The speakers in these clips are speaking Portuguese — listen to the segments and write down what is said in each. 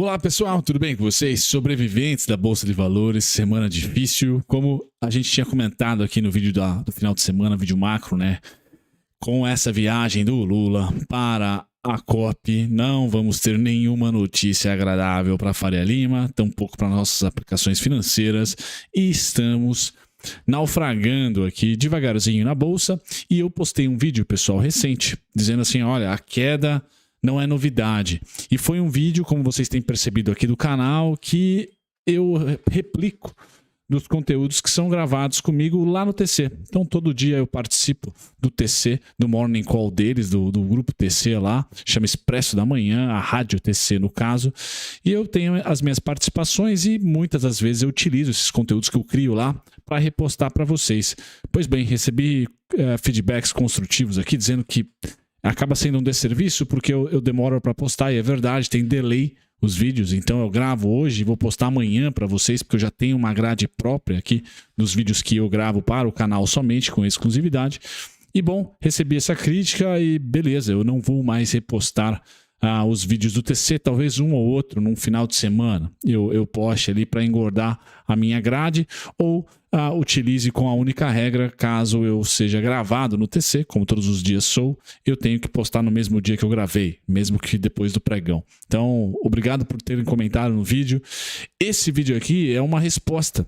Olá pessoal, tudo bem com vocês? Sobreviventes da Bolsa de Valores, semana difícil, como a gente tinha comentado aqui no vídeo do final de semana, vídeo macro, né? Com essa viagem do Lula para a COP, não vamos ter nenhuma notícia agradável para a Faria Lima, tampouco para nossas aplicações financeiras, e estamos naufragando aqui devagarzinho na Bolsa. E eu postei um vídeo, pessoal, recente, dizendo assim, olha, a queda não é novidade. E foi um vídeo, como vocês têm percebido aqui do canal, que eu replico dos conteúdos que são gravados comigo lá no TC. Então, todo dia eu participo do TC, do Morning Call deles, do grupo TC lá, chama Expresso da Manhã, a Rádio TC no caso, e eu tenho as minhas participações e muitas das vezes eu utilizo esses conteúdos que eu crio lá para repostar para vocês. Pois bem, recebi feedbacks construtivos aqui, dizendo que acaba sendo um desserviço porque eu demoro para postar, e é verdade, tem delay os vídeos, então eu gravo hoje e vou postar amanhã para vocês, porque eu já tenho uma grade própria aqui dos vídeos que eu gravo para o canal somente com exclusividade. E bom, recebi essa crítica e beleza, eu não vou mais repostar os vídeos do TC, talvez um ou outro num final de semana eu poste ali para engordar a minha grade, ou utilize com a única regra, caso eu seja gravado no TC, como todos os dias sou, eu tenho que postar no mesmo dia que eu gravei, mesmo que depois do pregão. Então, obrigado por terem comentado no vídeo. Esse vídeo aqui é uma resposta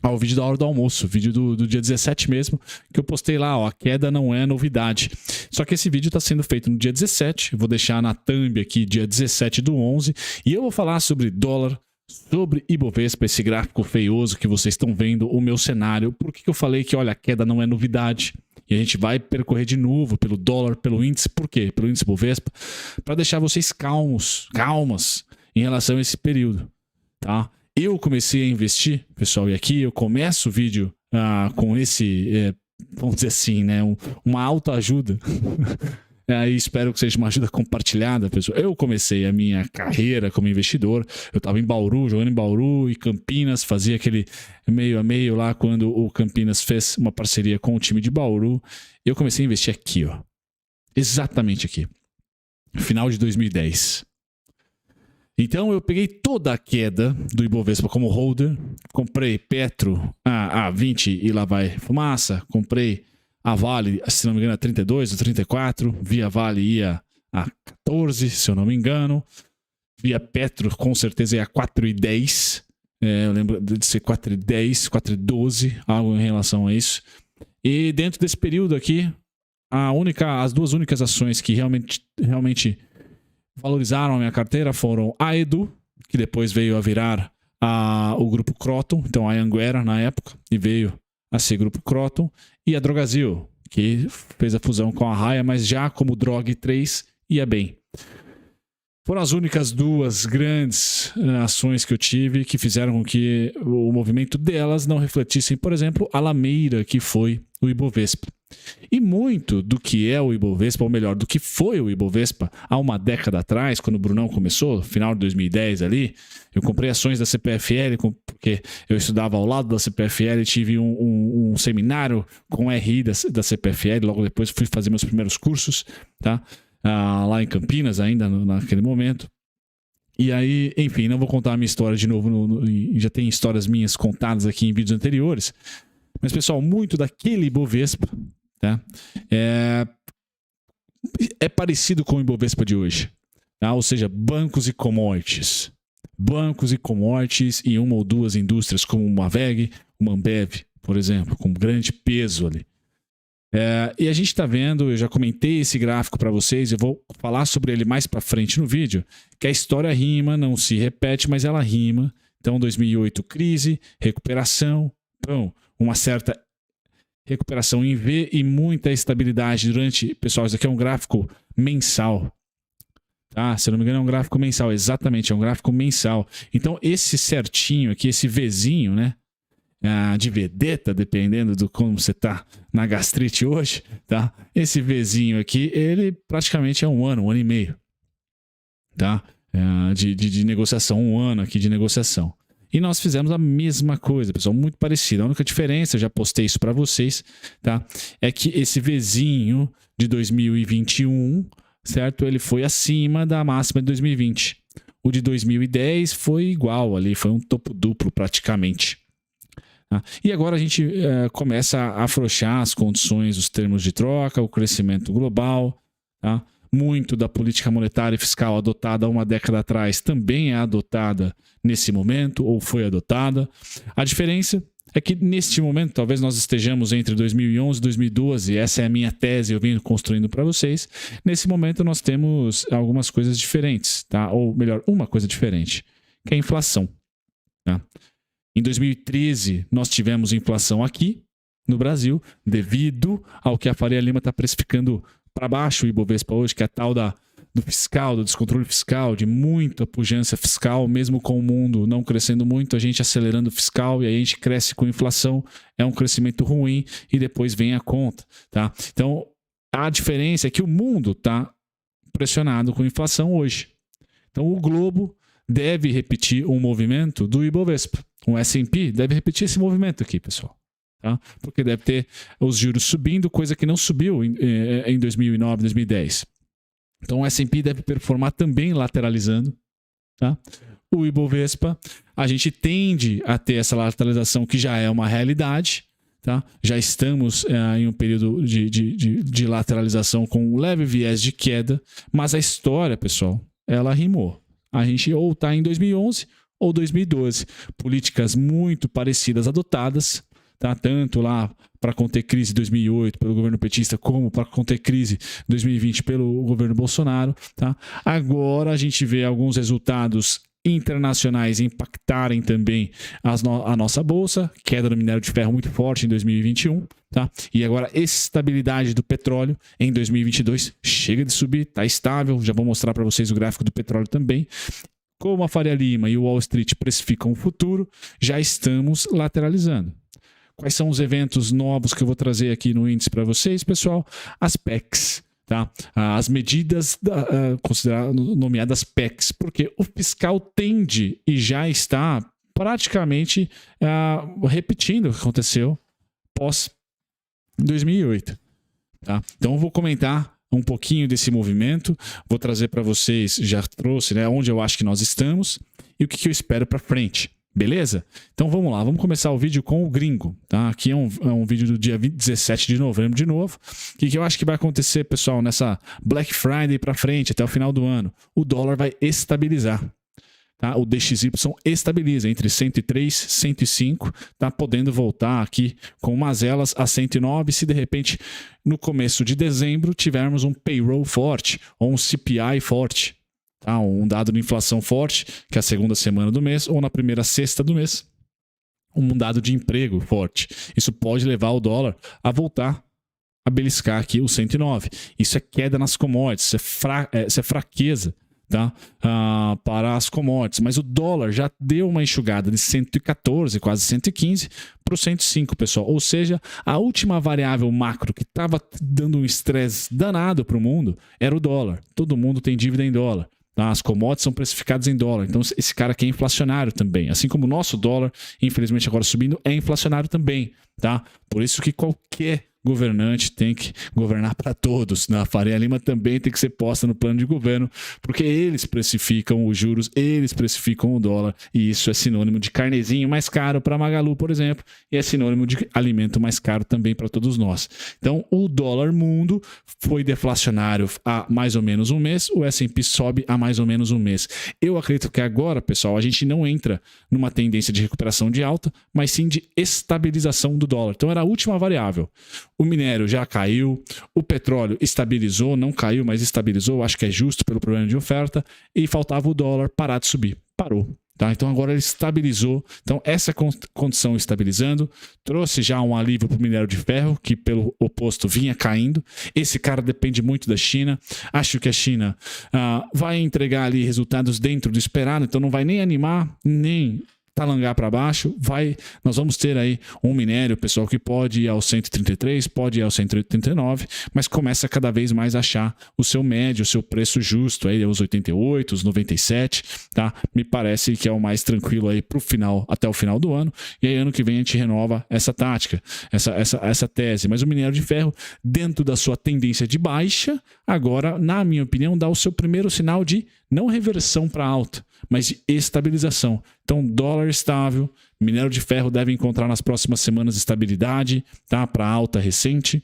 ao vídeo da hora do almoço, vídeo do dia 17 mesmo, que eu postei lá, ó, a queda não é novidade. Só que esse vídeo está sendo feito no dia 17, vou deixar na thumb aqui, dia 17/11, e eu vou falar sobre dólar, sobre Ibovespa, esse gráfico feioso que vocês estão vendo, o meu cenário. Por que eu falei que, olha, a queda não é novidade? E a gente vai percorrer de novo pelo dólar, pelo índice, por quê? Pelo índice Ibovespa, para deixar vocês calmas em relação a esse período, tá? Eu comecei a investir, pessoal, e aqui eu começo o vídeo com esse, vamos dizer assim, né, uma autoajuda. E espero que seja uma ajuda compartilhada, pessoal. Eu comecei a minha carreira como investidor, eu estava em Bauru, jogando em Bauru e Campinas, fazia aquele meio a meio lá quando o Campinas fez uma parceria com o time de Bauru. Eu comecei a investir aqui, ó, exatamente aqui, final de 2010. Então eu peguei toda a queda do Ibovespa como holder, comprei Petro a 20 e lá vai fumaça, comprei a Vale, se não me engano, a 32 ou 34, via Vale ia a 14, se eu não me engano, via Petro com certeza ia a 4,10, eu lembro de ser 4,10, 4,12, algo em relação a isso. E dentro desse período aqui, as duas únicas ações que realmente valorizaram a minha carteira foram a Edu, que depois veio a virar o grupo Croton, então a Anguera na época, e veio a ser grupo Croton, e a Drogasil, que fez a fusão com a Raia, mas já como Drog 3 ia bem. Foram as únicas duas grandes ações que eu tive que fizeram com que o movimento delas não refletissem, por exemplo, a lameira que foi o Ibovespa. E muito do que é o Ibovespa, ou melhor, do que foi o Ibovespa há uma década atrás, quando o Brunão começou, final de 2010 ali, eu comprei ações da CPFL, porque eu estudava ao lado da CPFL e tive um seminário com RI da CPFL, logo depois fui fazer meus primeiros cursos, tá? Lá em Campinas ainda, naquele momento. E aí, enfim, não vou contar a minha história de novo, já tem histórias minhas contadas aqui em vídeos anteriores, mas pessoal, muito daquele Ibovespa, tá? É parecido com o Ibovespa de hoje, tá? Ou seja, bancos e commodities. Bancos e commodities e uma ou duas indústrias como uma VEG, uma Ambev, por exemplo, com grande peso ali. E a gente está vendo, eu já comentei esse gráfico para vocês, eu vou falar sobre ele mais para frente no vídeo, que a história rima, não se repete, mas ela rima. Então, 2008, crise, recuperação, então, uma certa recuperação em V e muita estabilidade durante... Pessoal, isso aqui é um gráfico mensal. Tá? Se eu não me engano, é um gráfico mensal. Exatamente, é um gráfico mensal. Então, esse certinho aqui, esse Vzinho, né? De vedeta, dependendo do como você tá na gastrite hoje, tá? Esse Vzinho aqui, ele praticamente é um ano e meio, tá? De negociação, um ano aqui de negociação. E nós fizemos a mesma coisa, pessoal, muito parecida. A única diferença, eu já postei isso para vocês, tá? É que esse Vzinho de 2021, certo? Ele foi acima da máxima de 2020. O de 2010 foi igual ali, foi um topo duplo praticamente. E agora a gente começa a afrouxar as condições, os termos de troca, o crescimento global. Tá? Muito da política monetária e fiscal adotada há uma década atrás também é adotada nesse momento, ou foi adotada. A diferença é que neste momento, talvez nós estejamos entre 2011 e 2012, essa é a minha tese, eu venho construindo para vocês. Nesse momento nós temos algumas coisas diferentes, tá? Ou melhor, uma coisa diferente, que é a inflação. Tá? Em 2013, nós tivemos inflação aqui no Brasil, devido ao que a Faria Lima está precificando para baixo o Ibovespa hoje, que é a tal do fiscal, do descontrole fiscal, de muita pujança fiscal, mesmo com o mundo não crescendo muito, a gente acelerando o fiscal e aí a gente cresce com inflação, é um crescimento ruim e depois vem a conta. Tá? Então, a diferença é que o mundo está pressionado com inflação hoje. Então, o globo deve repetir um movimento do Ibovespa. O S&P deve repetir esse movimento aqui, pessoal. Tá? Porque deve ter os juros subindo, coisa que não subiu em 2009, 2010. Então o S&P deve performar também lateralizando. Tá? O Ibovespa, a gente tende a ter essa lateralização que já é uma realidade. Tá? Já estamos em um período de lateralização com um leve viés de queda, mas a história, pessoal, ela rimou. A gente ou está em 2011 ou 2012. Políticas muito parecidas adotadas, tá? Tanto lá para conter crise 2008 pelo governo petista, como para conter crise 2020 pelo governo Bolsonaro. Tá? Agora a gente vê alguns resultados internacionais impactarem também a nossa bolsa, queda do minério de ferro muito forte em 2021, tá? E agora estabilidade do petróleo em 2022, chega de subir, está estável, já vou mostrar para vocês o gráfico do petróleo também. Como a Faria Lima e o Wall Street precificam o futuro, já estamos lateralizando. Quais são os eventos novos que eu vou trazer aqui no índice para vocês, pessoal? As PECs. Tá? As medidas nomeadas PECs, porque o fiscal tende e já está praticamente repetindo o que aconteceu pós 2008. Tá? Então eu vou comentar um pouquinho desse movimento, vou trazer para vocês, já trouxe, né, onde eu acho que nós estamos e o que eu espero para frente. Beleza? Então vamos lá, vamos começar o vídeo com o gringo, tá? Aqui é um vídeo do dia 17 de novembro de novo. O que eu acho que vai acontecer, pessoal, nessa Black Friday para frente, até o final do ano? O dólar vai estabilizar, tá? O DXY estabiliza entre 103 e 105, tá podendo voltar aqui com umas elas a 109, se de repente no começo de dezembro tivermos um payroll forte ou um CPI forte. Tá, um dado de inflação forte, que é a segunda semana do mês, ou na primeira sexta do mês, um dado de emprego forte. Isso pode levar o dólar a voltar a beliscar aqui o 109. Isso é queda nas commodities, isso é fraqueza, tá? Para as commodities. Mas o dólar já deu uma enxugada de 114, quase 115, para o 105, pessoal. Ou seja, a última variável macro que estava dando um estresse danado para o mundo era o dólar. Todo mundo tem dívida em dólar. As commodities são precificadas em dólar. Então, esse cara aqui é inflacionário também. Assim como o nosso dólar, infelizmente agora subindo, é inflacionário também. Tá? Por isso que qualquer governante tem que governar para todos. A Faria Lima também tem que ser posta no plano de governo, porque eles precificam os juros, eles precificam o dólar, e isso é sinônimo de carnezinho mais caro para Magalu, por exemplo, e é sinônimo de alimento mais caro também para todos nós. Então, o dólar mundo foi deflacionário há mais ou menos um mês, o S&P sobe há mais ou menos um mês. Eu acredito que agora, pessoal, a gente não entra numa tendência de recuperação de alta, mas sim de estabilização do dólar. Então, era a última variável. O minério já caiu, o petróleo estabilizou, não caiu, mas estabilizou, acho que é justo pelo problema de oferta, e faltava o dólar parar de subir. Parou. Tá? Então agora ele estabilizou. Então essa condição estabilizando trouxe já um alívio para o minério de ferro, que pelo oposto vinha caindo. Esse cara depende muito da China. Acho que a China vai entregar ali resultados dentro do esperado, então não vai nem animar, nem talangar para baixo. Nós vamos ter aí um minério, pessoal, que pode ir aos 133, pode ir aos 189, mas começa cada vez mais a achar o seu médio, o seu preço justo, aí os 88, os 97, tá? Me parece que é o mais tranquilo aí pro final, até o final do ano, e aí ano que vem a gente renova essa tática, essa tese. Mas o minério de ferro, dentro da sua tendência de baixa, agora, na minha opinião, dá o seu primeiro sinal de não reversão para alta, mas de estabilização. Então, dólar estável, minério de ferro deve encontrar nas próximas semanas estabilidade, tá? Para alta recente.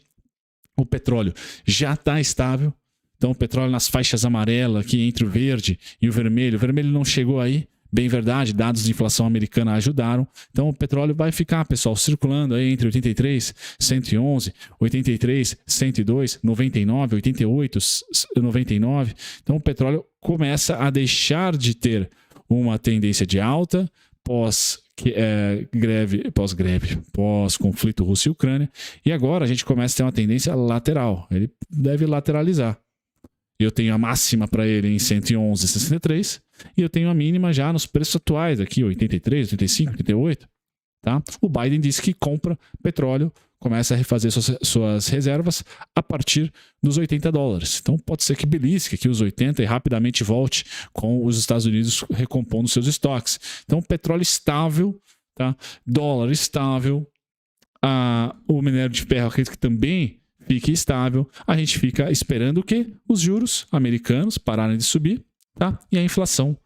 O petróleo já está estável. Então, o petróleo nas faixas amarelas, aqui entre o verde e o vermelho. O vermelho não chegou aí. Bem verdade, dados de inflação americana ajudaram. Então o petróleo vai ficar, pessoal, circulando aí entre 83, 111, 83, 102, 99, 88, 99. Então o começa a deixar de ter uma tendência de alta pós-conflito Rússia e Ucrânia. E agora a gente começa a ter uma tendência lateral. Ele deve lateralizar. Eu tenho a máxima para ele em 111,63 e eu tenho a mínima já nos preços atuais, aqui 83, 85, 88. Tá? O Biden disse que compra petróleo, começa a refazer suas reservas a partir dos $80. Então pode ser que belisque aqui os 80 e rapidamente volte com os Estados Unidos recompondo seus estoques. Então petróleo estável, tá? Dólar estável, o minério de ferro acredito que também fique estável. A gente fica esperando o quê? Os juros americanos pararem de subir, tá? E a inflação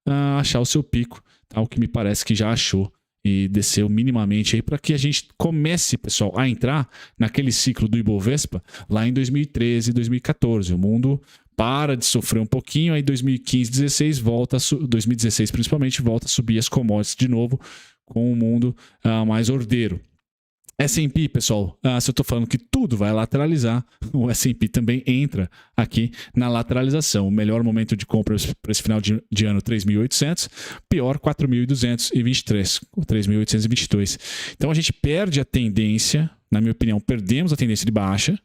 achar o seu pico, tá? O que me parece que já achou e desceu minimamente aí para que a gente comece, pessoal, a entrar naquele ciclo do Ibovespa lá em 2013, 2014. O mundo para de sofrer um pouquinho, aí 2015, 2016 2016 principalmente volta a subir as commodities de novo com o mundo mais ordeiro. S&P, pessoal, se eu estou falando que tudo vai lateralizar, o S&P também entra aqui na lateralização. O melhor momento de compra para esse final de ano, 3.800, pior, 4.223, 3.822. Então, a gente perde a tendência, na minha opinião, perdemos a tendência de baixa,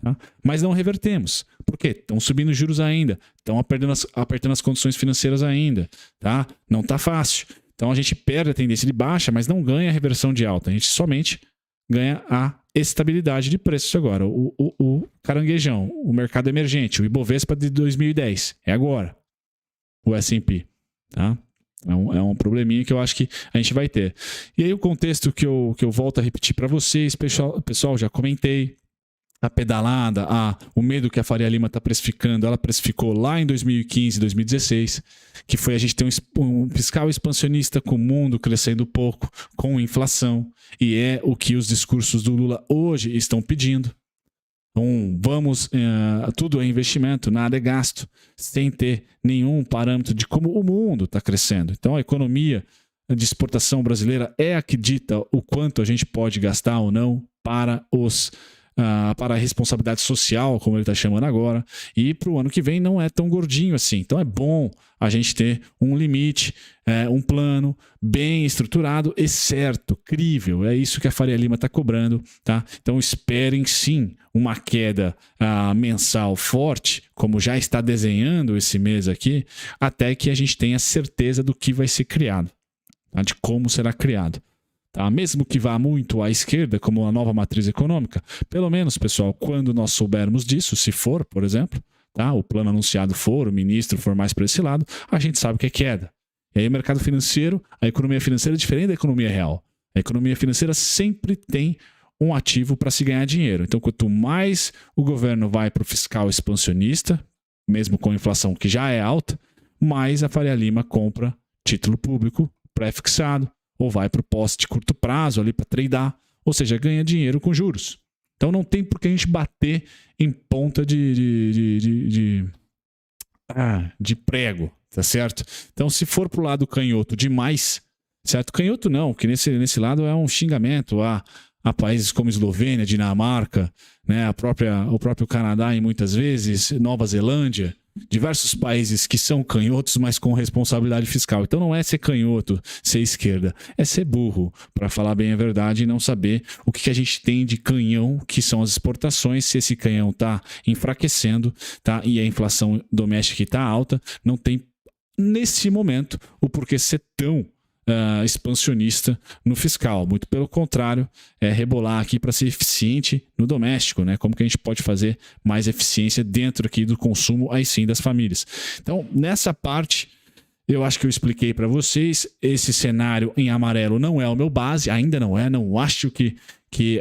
tá? Mas não revertemos. Por quê? Estão subindo os juros ainda, estão apertando as condições financeiras ainda, tá? Não está fácil. Então a gente perde a tendência de baixa, mas não ganha a reversão de alta. A gente somente ganha a estabilidade de preços agora. O caranguejão, o mercado emergente, o Ibovespa de 2010. É agora. O S&P. Tá? É um probleminha que eu acho que a gente vai ter. E aí o contexto que eu volto a repetir para vocês, pessoal, já comentei. A pedalada, o medo que a Faria Lima está precificando, ela precificou lá em 2015, 2016, que foi a gente ter um fiscal expansionista com o mundo crescendo pouco, com inflação, e é o que os discursos do Lula hoje estão pedindo. Então, tudo é investimento, nada é gasto, sem ter nenhum parâmetro de como o mundo está crescendo. Então, a economia de exportação brasileira é a que dita o quanto a gente pode gastar ou não para a responsabilidade social, como ele está chamando agora, e para o ano que vem não é tão gordinho assim. Então é bom a gente ter um limite, um plano bem estruturado e certo, crível. É isso que a Faria Lima está cobrando, tá? Então esperem sim uma queda mensal forte, como já está desenhando esse mês aqui, até que a gente tenha certeza do que vai ser criado, tá? De como será criado. Tá? Mesmo que vá muito à esquerda, como a nova matriz econômica, pelo menos, pessoal, quando nós soubermos disso, se for, por exemplo, tá? O plano anunciado for, o ministro for mais para esse lado, a gente sabe que é queda. E aí o mercado financeiro, a economia financeira é diferente da economia real. A economia financeira sempre tem um ativo para se ganhar dinheiro. Então, quanto mais o governo vai para o fiscal expansionista, mesmo com a inflação que já é alta, mais a Faria Lima compra título público pré-fixado, ou vai para o pós de curto prazo ali para tradear, ou seja, ganha dinheiro com juros. Então não tem por que a gente bater em ponta de prego, tá certo? Então se for para o lado canhoto demais, certo? Canhoto não, porque nesse lado é um xingamento a países como Eslovênia, Dinamarca, né? O próprio Canadá e muitas vezes, Nova Zelândia, diversos países que são canhotos, mas com responsabilidade fiscal. Então não é ser canhoto, ser esquerda, é ser burro, para falar bem a verdade e não saber o que a gente tem de canhão, que são as exportações. Se esse canhão está enfraquecendo, tá? E a inflação doméstica está alta, não tem nesse momento o porquê ser tão expansionista no fiscal. Muito pelo contrário, é rebolar aqui para ser eficiente no doméstico, né? Como que a gente pode fazer mais eficiência dentro aqui do consumo, aí sim, das famílias. Então, nessa parte, eu acho que eu expliquei para vocês. Esse cenário em amarelo não é o meu base, ainda não é. Não acho que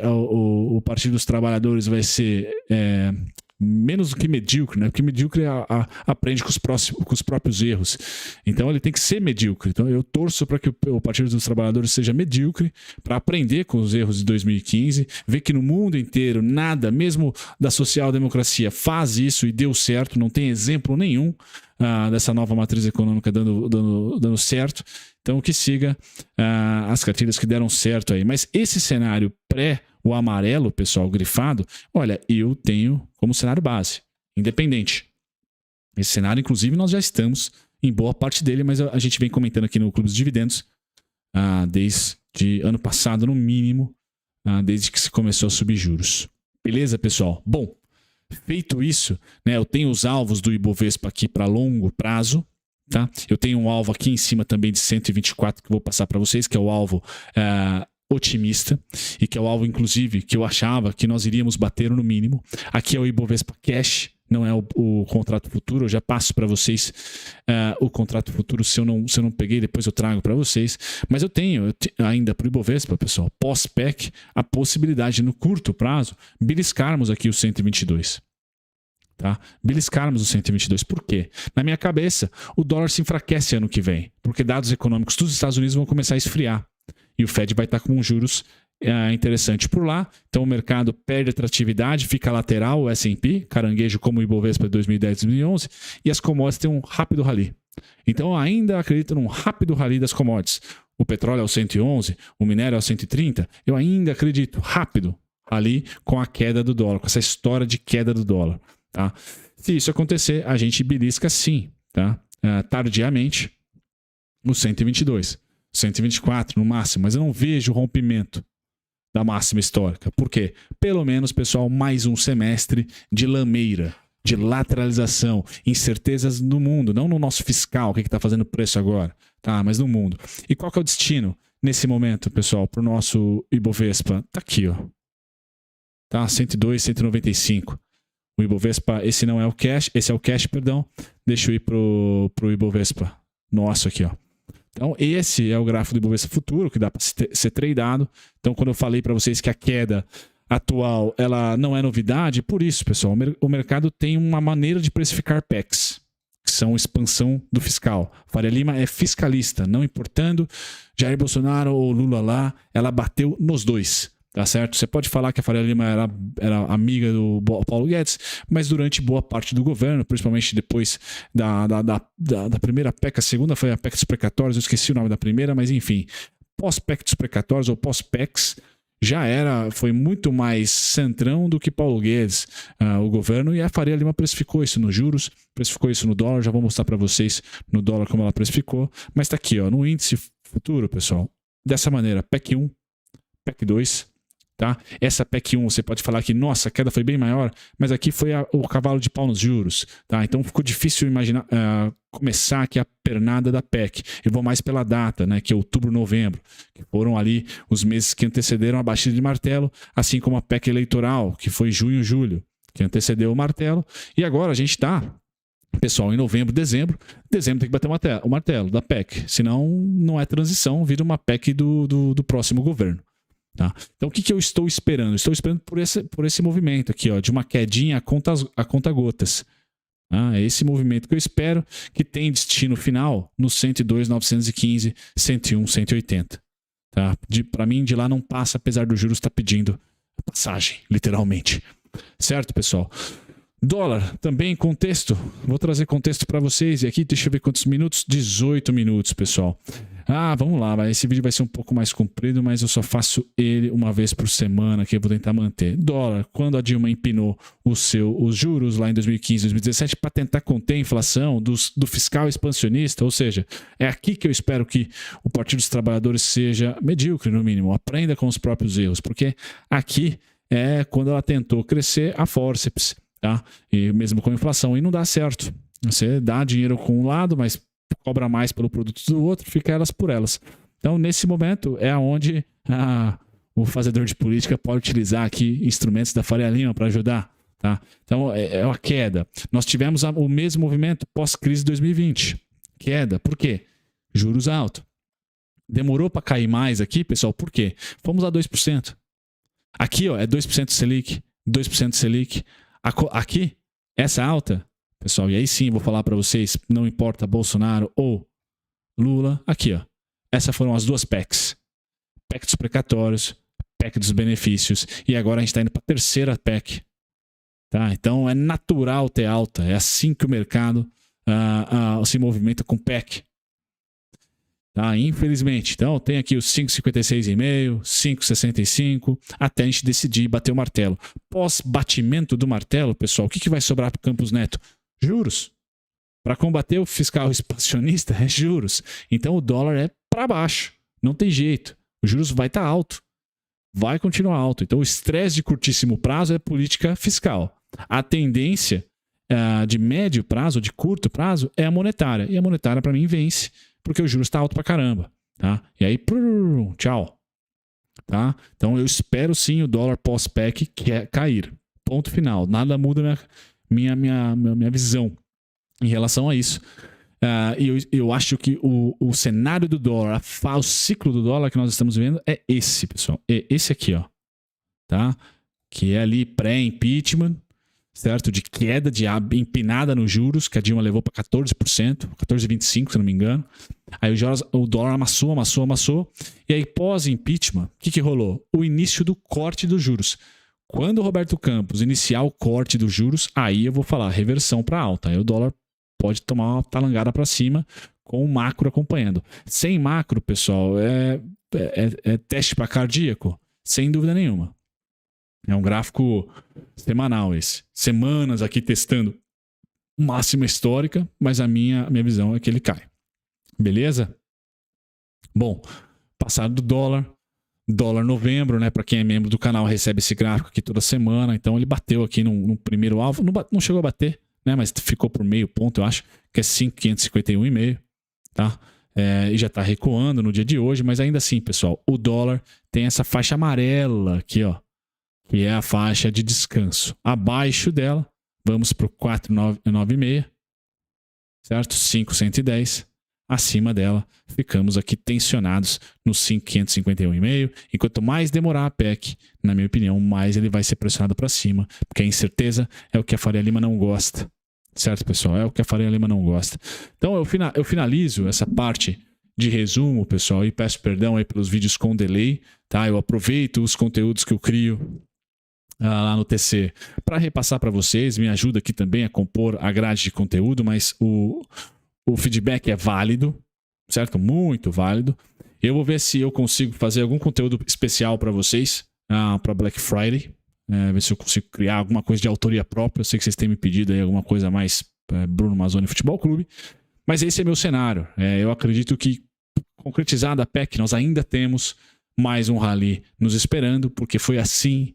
o Partido dos Trabalhadores vai ser menos do que medíocre, né? Porque medíocre aprende com os próprios erros. Então ele tem que ser medíocre. Então eu torço para que o Partido dos Trabalhadores seja medíocre, para aprender com os erros de 2015, ver que no mundo inteiro nada, mesmo da social-democracia, faz isso e deu certo, não tem exemplo nenhum dessa nova matriz econômica dando certo. Então que siga as cartilhas que deram certo aí. Mas esse cenário o amarelo, pessoal, grifado, olha, eu tenho como cenário base, independente. Esse cenário, inclusive, nós já estamos em boa parte dele, mas a gente vem comentando aqui no Clube dos Dividendos desde ano passado, no mínimo, desde que se começou a subir juros. Beleza, pessoal? Bom, feito isso, né, eu tenho os alvos do Ibovespa aqui para longo prazo. Tá? Eu tenho um alvo aqui em cima também de 124 que eu vou passar para vocês, que é o alvo otimista, e que é o alvo, inclusive, que eu achava que nós iríamos bater no mínimo. Aqui é o Ibovespa Cash, não é o contrato futuro. Eu já passo para vocês o contrato futuro. Se eu não peguei, depois eu trago para vocês. Mas eu tenho ainda para o Ibovespa, pessoal, pós-PEC, a possibilidade no curto prazo beliscarmos aqui o 122. Tá? Beliscarmos o 122. Por quê? Na minha cabeça, o dólar se enfraquece ano que vem, porque dados econômicos dos Estados Unidos vão começar a esfriar. E o Fed vai estar com um juros interessante por lá. Então o mercado perde atratividade, fica lateral, o S&P, caranguejo como o Ibovespa de 2010 e 2011, e as commodities têm um rápido rally. Então eu ainda acredito num rápido rally das commodities. O petróleo é o 111, o minério é o 130, eu ainda acredito rápido rally com a queda do dólar, com essa história de queda do dólar. Tá? Se isso acontecer, a gente belisca sim, tá? Tardiamente, o 122. 124 no máximo, mas eu não vejo rompimento da máxima histórica. Por quê? Pelo menos, pessoal, mais um semestre de lameira, de lateralização, incertezas no mundo, não no nosso fiscal, o que está fazendo preço agora, tá? Mas no mundo. E qual que é o destino nesse momento, pessoal, para o nosso Ibovespa? Tá aqui, ó. Tá? 102, 195. O Ibovespa, esse não é o cash, esse é o cash, perdão. Deixa eu ir pro Ibovespa nosso aqui, ó. Então, esse é o gráfico do Ibovespa futuro, que dá para ser tradeado. Então, quando eu falei para vocês que a queda atual ela não é novidade, por isso, pessoal, o mercado tem uma maneira de precificar PECs, que são expansão do fiscal. Faria Lima é fiscalista, não importando Jair Bolsonaro ou Lula lá, ela bateu nos dois. Tá certo? Você pode falar que a Faria Lima era amiga do Paulo Guedes, mas durante boa parte do governo, principalmente depois da primeira PEC, a segunda foi a PEC dos precatórios, eu esqueci o nome da primeira, mas enfim, pós-PEC dos precatórios ou pós-PECs, foi muito mais centrão do que Paulo Guedes, o governo, e a Faria Lima precificou isso nos juros, precificou isso no dólar, já vou mostrar para vocês no dólar como ela precificou, mas está aqui, ó, no índice futuro, pessoal, dessa maneira, PEC 1, PEC 2, tá? Essa PEC 1, você pode falar que, nossa, a queda foi bem maior, mas aqui foi o cavalo de pau nos juros. Tá? Então ficou difícil imaginar, começar aqui a pernada da PEC. Eu vou mais pela data, né, que é outubro, novembro, que foram ali os meses que antecederam a batida de martelo, assim como a PEC eleitoral, que foi junho, julho, que antecedeu o martelo. E agora a gente está, pessoal, em novembro, dezembro tem que bater o martelo da PEC, senão não é transição, vira uma PEC do próximo governo. Tá? Então o que eu estou esperando? Estou esperando por esse movimento aqui, ó, de uma quedinha a conta gotas. É esse movimento que eu espero, que tem destino final no 102, 915, 101, 180. Tá? Para mim, de lá não passa, apesar do juros estar pedindo a passagem, literalmente. Certo, pessoal? Dólar, também contexto. Vou trazer contexto para vocês. E aqui, deixa eu ver quantos minutos. 18 minutos, pessoal. Vamos lá. Esse vídeo vai ser um pouco mais comprido, mas eu só faço ele uma vez por semana, que eu vou tentar manter. Dólar, quando a Dilma empinou os juros lá em 2015, 2017, para tentar conter a inflação do fiscal expansionista, ou seja, é aqui que eu espero que o Partido dos Trabalhadores seja medíocre, no mínimo. Aprenda com os próprios erros, porque aqui é quando ela tentou crescer a fórceps. Tá? E mesmo com a inflação, e não dá certo. Você dá dinheiro com um lado, mas cobra mais pelo produto do outro, fica elas por elas. Então, nesse momento, é onde o fazedor de política pode utilizar aqui instrumentos da Faria Lima para ajudar. Tá? Então, é uma queda. Nós tivemos o mesmo movimento pós-crise de 2020. Queda. Por quê? Juros altos. Demorou para cair mais aqui, pessoal, por quê? Fomos a 2%. Aqui, ó, é 2% Selic, 2% Selic. Aqui, essa alta, pessoal, e aí sim vou falar para vocês, não importa Bolsonaro ou Lula, aqui, ó. Essas foram as duas PECs. PEC dos precatórios, PEC dos benefícios, e agora a gente está indo para a terceira PEC. Tá? Então é natural ter alta, é assim que o mercado se movimenta com PEC. Tá? Infelizmente. Então tem aqui os 5,56,5, 5,65, até a gente decidir bater o martelo. Pós-batimento do martelo, pessoal, o que vai sobrar para o Campos Neto? Juros. Para combater o fiscal expansionista, é juros. Então o dólar é para baixo. Não tem jeito. O juros vai estar alto. Vai continuar alto. Então o estresse de curtíssimo prazo é política fiscal. A tendência de médio prazo, de curto prazo, é a monetária. E a monetária, para mim, vence, porque o juros está alto para caramba. Tá? E aí, tchau. Tá? Então eu espero sim o dólar pós-PEC cair. Ponto final. Nada muda minha visão em relação a isso. Eu acho que o cenário do dólar, o ciclo do dólar que nós estamos vendo é esse, pessoal. É esse aqui, ó. Tá? Que é ali pré-impeachment, certo? De queda, de empinada nos juros, que a Dilma levou para 14%, 14,25%, se não me engano. Aí o dólar amassou. E aí, pós-impeachment, o que rolou? O início do corte dos juros. Quando o Roberto Campos iniciar o corte dos juros, aí eu vou falar reversão para alta. Aí o dólar pode tomar uma talangada para cima com o macro acompanhando. Sem macro, pessoal, é teste para cardíaco? Sem dúvida nenhuma. É um gráfico semanal esse. Semanas aqui testando máxima histórica, mas a minha visão é que ele cai. Beleza? Bom, passado do dólar novembro, né? Para quem é membro do canal recebe esse gráfico aqui toda semana. Então ele bateu aqui no primeiro alvo. Não chegou a bater, né? Mas ficou por meio ponto, eu acho, que é 5,551,5, tá? E já está recuando no dia de hoje, mas ainda assim, pessoal, o dólar tem essa faixa amarela aqui, ó, que é a faixa de descanso. Abaixo dela, vamos para o 4,96, certo? 5,110. Acima dela, ficamos aqui tensionados no 5,551,5. E quanto mais demorar a PEC, na minha opinião, mais ele vai ser pressionado para cima, porque a incerteza é o que a Faria Lima não gosta. Certo, pessoal? É o que a Faria Lima não gosta. Então, eu finalizo essa parte de resumo, pessoal, e peço perdão aí pelos vídeos com delay, tá? Eu aproveito os conteúdos que eu crio lá no TC para repassar para vocês. Me ajuda aqui também a compor a grade de conteúdo, mas o feedback é válido, certo? Muito válido. Eu vou ver se eu consigo fazer algum conteúdo especial para vocês para Black Friday. Ver se eu consigo criar alguma coisa de autoria própria. Eu sei que vocês têm me pedido aí alguma coisa mais Bruno Mazzoni Futebol Clube. Mas esse é meu cenário. Eu acredito que, concretizada a PEC, nós ainda temos mais um rally nos esperando, porque foi assim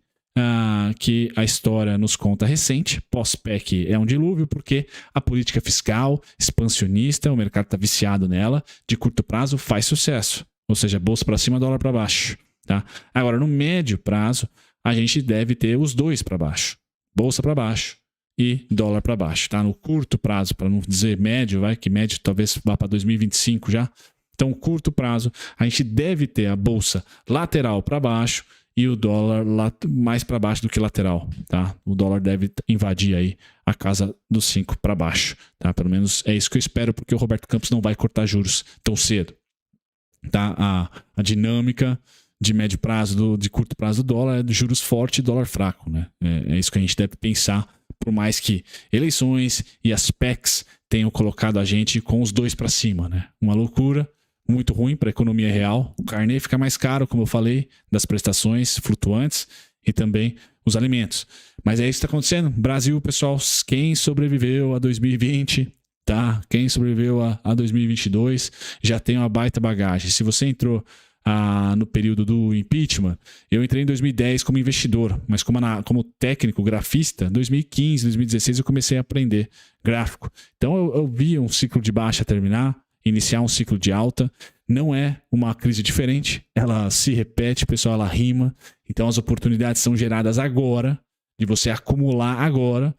que a história nos conta recente. Pós-PEC é um dilúvio, porque a política fiscal expansionista, o mercado está viciado nela, de curto prazo faz sucesso. Ou seja, bolsa para cima, dólar para baixo. Tá? Agora, no médio prazo, a gente deve ter os dois para baixo. Bolsa para baixo e dólar para baixo. Tá? No curto prazo, para não dizer médio, que médio talvez vá para 2025 já. Então, curto prazo, a gente deve ter a bolsa lateral para baixo e o dólar mais para baixo do que lateral, tá? O dólar deve invadir aí a casa dos 5 para baixo, tá? Pelo menos é isso que eu espero, porque o Roberto Campos não vai cortar juros tão cedo, tá? A dinâmica de médio prazo, de curto prazo do dólar é de juros forte e dólar fraco, né? É isso que a gente deve pensar, por mais que eleições e as PECs tenham colocado a gente com os dois para cima, né? Uma loucura. Muito ruim para a economia real. O carnê fica mais caro, como eu falei, das prestações flutuantes e também os alimentos. Mas é isso que está acontecendo. Brasil, pessoal, quem sobreviveu a 2020, tá? Quem sobreviveu a 2022 já tem uma baita bagagem. Se você entrou no período do impeachment, eu entrei em 2010 como investidor, mas como técnico, grafista, 2015, 2016 eu comecei a aprender gráfico. Então eu vi um ciclo de baixa terminar, iniciar um ciclo de alta. Não é uma crise diferente, ela se repete, pessoal, ela rima. Então as oportunidades são geradas agora, de você acumular agora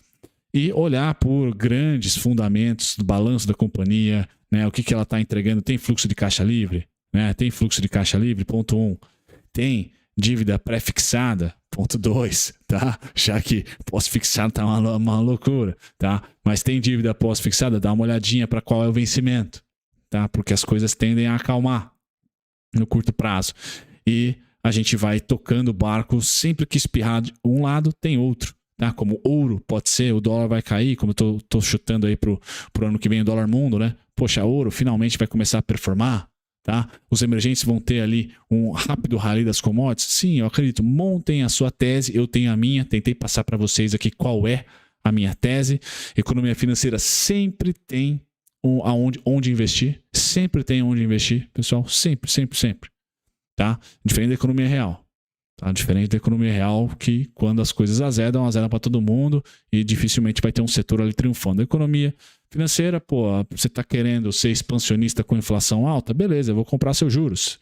e olhar por grandes fundamentos do balanço da companhia, né? O que ela está entregando. Tem fluxo de caixa livre? Né? Tem fluxo de caixa livre? Ponto 1. Tem dívida pré-fixada? 1.2, tá? Já que pós-fixado tá uma loucura, tá? Mas tem dívida pós-fixada, dá uma olhadinha para qual é o vencimento, tá? Porque as coisas tendem a acalmar no curto prazo. E a gente vai tocando o barco, sempre que espirrar de um lado, tem outro, tá? Como ouro, pode ser, o dólar vai cair, como eu tô chutando aí pro ano que vem o dólar mundo, né? Poxa, ouro finalmente vai começar a performar, tá? Os emergentes vão ter ali um rápido rally das commodities? Sim, eu acredito. Montem a sua tese, eu tenho a minha. Tentei passar para vocês aqui qual é a minha tese. Economia financeira sempre tem onde investir. Sempre tem onde investir, pessoal. Sempre, sempre, sempre. Tá? Diferente da economia real. Tá? Diferente da economia real, que quando as coisas azedam para todo mundo e dificilmente vai ter um setor ali triunfando. A economia financeira, pô, você está querendo ser expansionista com inflação alta? Beleza, eu vou comprar seus juros.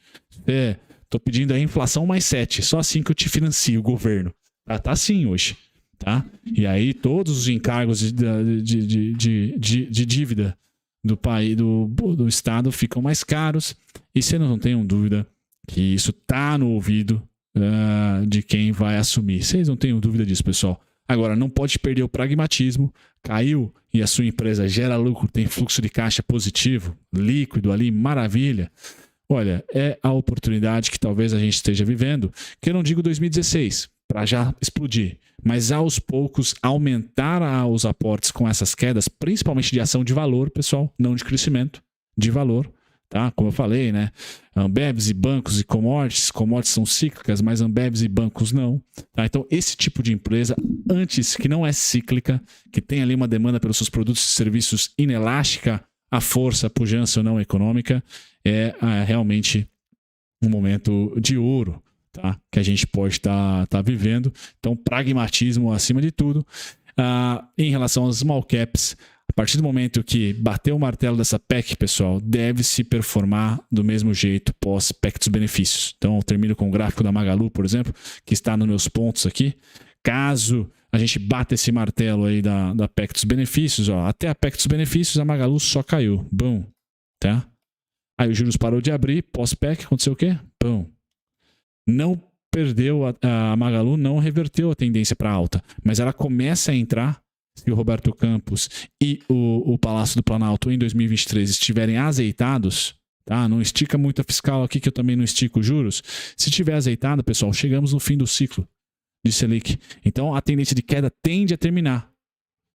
Tô pedindo a inflação mais 7, só assim que eu te financio, o governo. Tá assim hoje, tá? E aí todos os encargos de dívida do país, do Estado ficam mais caros e vocês não tenham dúvida que isso tá no ouvido de quem vai assumir. Vocês não tenham dúvida disso, pessoal. Agora, não pode perder o pragmatismo. Caiu e a sua empresa gera lucro, tem fluxo de caixa positivo, líquido ali, maravilha. Olha, é a oportunidade que talvez a gente esteja vivendo, que eu não digo 2016, para já explodir, mas aos poucos aumentar os aportes com essas quedas, principalmente de ação de valor, pessoal, não de crescimento, de valor. Tá? Como eu falei, né? Ambevs e bancos e commodities são cíclicas, mas Ambevs e bancos não. Tá? Então, esse tipo de empresa, antes que não é cíclica, que tem ali uma demanda pelos seus produtos e serviços inelástica, a força, a pujança ou não econômica, é realmente um momento de ouro, tá? Que a gente pode estar vivendo. Então, pragmatismo acima de tudo. Em relação aos small caps, a partir do momento que bater o martelo dessa PEC, pessoal, deve se performar do mesmo jeito pós-PEC dos benefícios. Então, eu termino com o gráfico da Magalu, por exemplo, que está nos meus pontos aqui. Caso a gente bata esse martelo aí da PEC dos benefícios, ó, até a PEC dos benefícios, a Magalu só caiu. Bom, tá? Aí os juros parou de abrir, pós-PEC, aconteceu o quê? Bom. Não perdeu, a Magalu não reverteu a tendência para alta, mas ela começa a entrar. Se o Roberto Campos e o Palácio do Planalto em 2023 estiverem azeitados, tá? Não estica muito a fiscal aqui, que eu também não estico os juros. Se estiver azeitado, pessoal, chegamos no fim do ciclo de Selic. Então, a tendência de queda tende a terminar.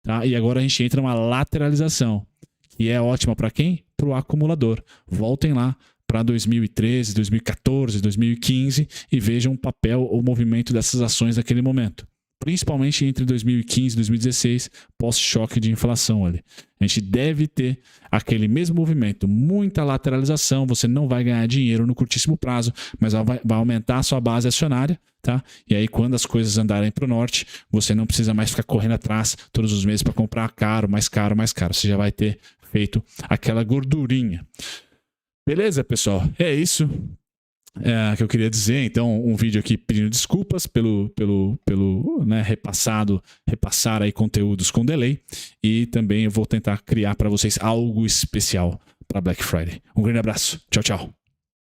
Tá? E agora a gente entra numa lateralização, que é ótima para quem? Para o acumulador. Voltem lá para 2013, 2014, 2015 e vejam o papel ou o movimento dessas ações naquele momento. Principalmente entre 2015 e 2016, pós-choque de inflação ali. A gente deve ter aquele mesmo movimento, muita lateralização, você não vai ganhar dinheiro no curtíssimo prazo, mas vai aumentar a sua base acionária, tá? E aí quando as coisas andarem para o norte, você não precisa mais ficar correndo atrás todos os meses para comprar caro, mais caro, mais caro. Você já vai ter feito aquela gordurinha. Beleza, pessoal? É isso. Que eu queria dizer, então, um vídeo aqui pedindo desculpas pelo né, repassar aí conteúdos com delay, e também eu vou tentar criar para vocês algo especial para Black Friday. Um grande abraço, tchau, tchau.